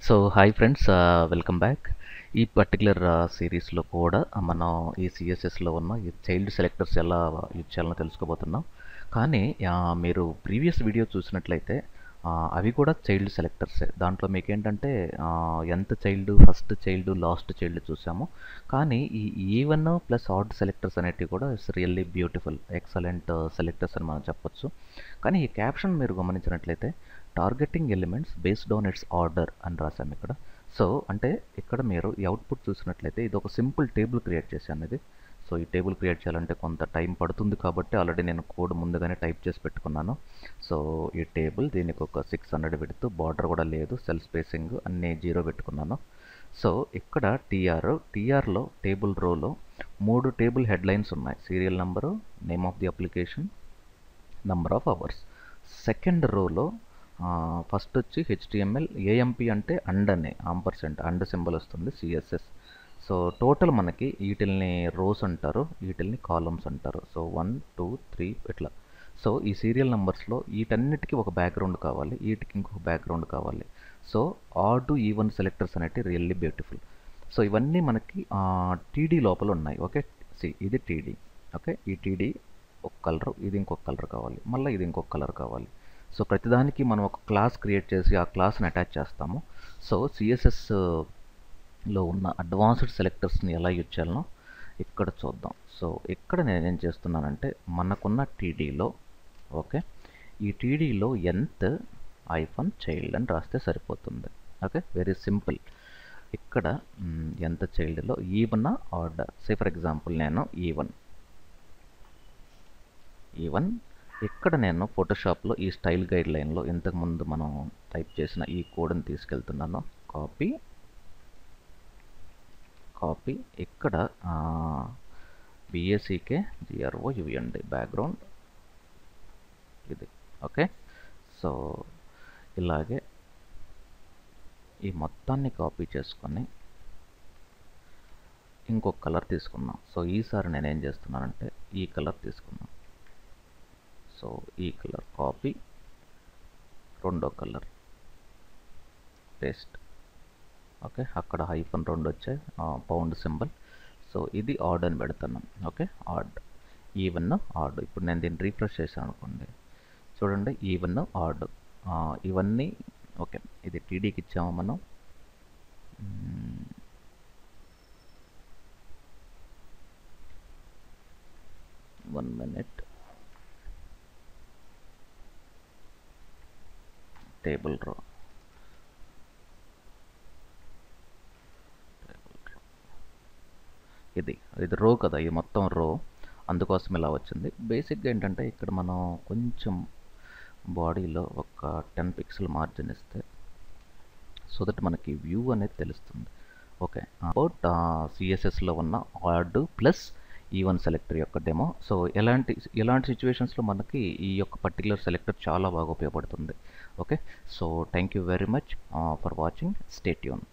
So hi friends, welcome back. ఈ particular సిరీస్లో కూడా మనం ఈ సిఎస్ఎస్లో ఉన్న ఈ చైల్డ్ సెలెక్టర్స్ ఎలా యూజ్ చేయాలో తెలుసుకోబోతున్నాం. కానీ మీరు ప్రీవియస్ వీడియో చూసినట్లయితే అవి కూడా చైల్డ్ సెలెక్టర్సే. దాంట్లో మీకు ఏంటంటే ఎంత child, first child, last child చూసాము. కానీ ఈ ఈవెన్ ప్లస్ ఆడ్ సెలెక్టర్స్ అనేటివి కూడా it's really beautiful, excellent selectors అని మనం చెప్పొచ్చు. కానీ ఈ క్యాప్షన్ మీరు గమనించినట్లయితే targeting elements based on it's order అని రాసాము ఇక్కడ. సో అంటే ఇక్కడ మీరు ఈ అవుట్పుట్ చూసినట్లయితే ఇది ఒక సింపుల్ టేబుల్ క్రియేట్ చేశాను ఇది. సో ఈ టేబుల్ క్రియేట్ చేయాలంటే కొంత టైం పడుతుంది కాబట్టి ఆల్రెడీ నేను కోడ్ ముందుగానే టైప్ చేసి పెట్టుకున్నాను. సో ఈ టేబుల్ దీనికి ఒక 600 విడ్త్, బార్డర్ కూడా లేదు, సెల్ స్పేసింగ్ అన్నీ 0 పెట్టుకున్నాను. సో ఇక్కడ టీఆర్లో టేబుల్ రోలో 3 టేబుల్ హెడ్లైన్స్ ఉన్నాయి. Serial number, name of the application, number of hours. Second రోలో ఫస్ట్ వచ్చి హెచ్టిఎంఎల్, ఏఎంపి అంటే అండ్ అని, ఆంపర్సెంట్ అండ్ సింబల్ వస్తుంది, సిఎస్ఎస్. సో టోటల్ మనకి వీటిల్ని రోస్ అంటారు, వీటిల్ని కాలమ్స్ అంటారు. సో 1 2 3 ఇట్లా. సో ఈ సీరియల్ నెంబర్స్లో వీటన్నిటికీ ఒక బ్యాక్గ్రౌండ్ కావాలి, వీటికి ఇంకొక బ్యాక్గ్రౌండ్ కావాలి. సో ఆడ్ ఈవెన్ సెలెక్టర్స్ అనేవి రియల్లీ బ్యూటిఫుల్. సో ఇవన్నీ మనకి టీడీ లోపల ఉన్నాయి. ఓకే, ఇది టీడీ. ఓకే, ఈ టీడీ ఒక కలర్, ఇది ఇంకొక కలర్ కావాలి, మళ్ళీ ఇది ఇంకొక కలర్ కావాలి. సో ప్రతిదానికి మనం ఒక క్లాస్ క్రియేట్ చేసి ఆ క్లాస్ని అటాచ్ చేస్తాము. సో సిఎస్ఎస్లో ఉన్న అడ్వాన్స్డ్ సెలెక్టర్స్ని ఎలా యూజ్ చేయాలనో ఇక్కడ చూద్దాం. సో ఇక్కడ నేనేం చేస్తున్నానంటే మనకున్న టీడీలో, ఓకే, ఈ టీడీలో ఎంత -చైల్డ్ అని రాస్తే సరిపోతుంది. Okay, very simple. ఇక్కడ ఎంత చైల్డ్లో even order. Say for example నేను ఈవెన్ ఇక్కడ నేను ఫోటోషాప్లో ఈ స్టైల్ గైడ్ లైన్లో ఇంతకుముందు మనం టైప్ చేసిన ఈ కోడ్ని తీసుకెళ్తున్నాను. కాపీ ఇక్కడ BACKGROUND బ్యాక్గ్రౌండ్ ఇది. ఓకే, సో ఇలాగే ఈ మొత్తాన్ని కాపీ చేసుకొని ఇంకొక కలర్ తీసుకున్నాం. సో ఈసారి నేనేం చేస్తున్నానంటే ఈ కలర్ తీసుకున్నాను. సో ఈ కలర్ కాపీ, రెండో కలర్ పేస్ట్. ఓకే, అక్కడ -2 వచ్చాయి, పౌండ్ సింబల్. సో ఇది ఆడ్ అని పెడతాను. Okay, odd, even, odd. ఇప్పుడు నేను దీన్ని రీఫ్రెష్ చేశాను అనుకోండి, చూడండి, ఈవెన్, ఆడ్ ఇవన్నీ. ఓకే, ఇది టీడీకి ఇచ్చాము మనం. 1 minute. టేబుల్ రో, ఇది రో కదా, ఇది మొత్తం రో, అందుకోసం ఇలా వచ్చింది. బేసిక్గా ఏంటంటే ఇక్కడ మనం కొంచెం బాడీలో ఒక 10 పిక్సెల్ మార్జిన్ ఇస్తే సో దట్ మనకి వ్యూ అనేది తెలుస్తుంది. ఓకే, అబౌట్ సిఎస్ఎస్లో ఉన్న ఆడ్ ప్లస్ ఈవెన్ సెలెక్టర్ యొక్క డెమో. సో ఎలాంటి సిచ్యువేషన్స్లో మనకి ఈ యొక్క పర్టికులర్ సెలెక్టర్ చాలా బాగా ఉపయోగపడుతుంది. Okay, so thank you very much for watching. Stay tune.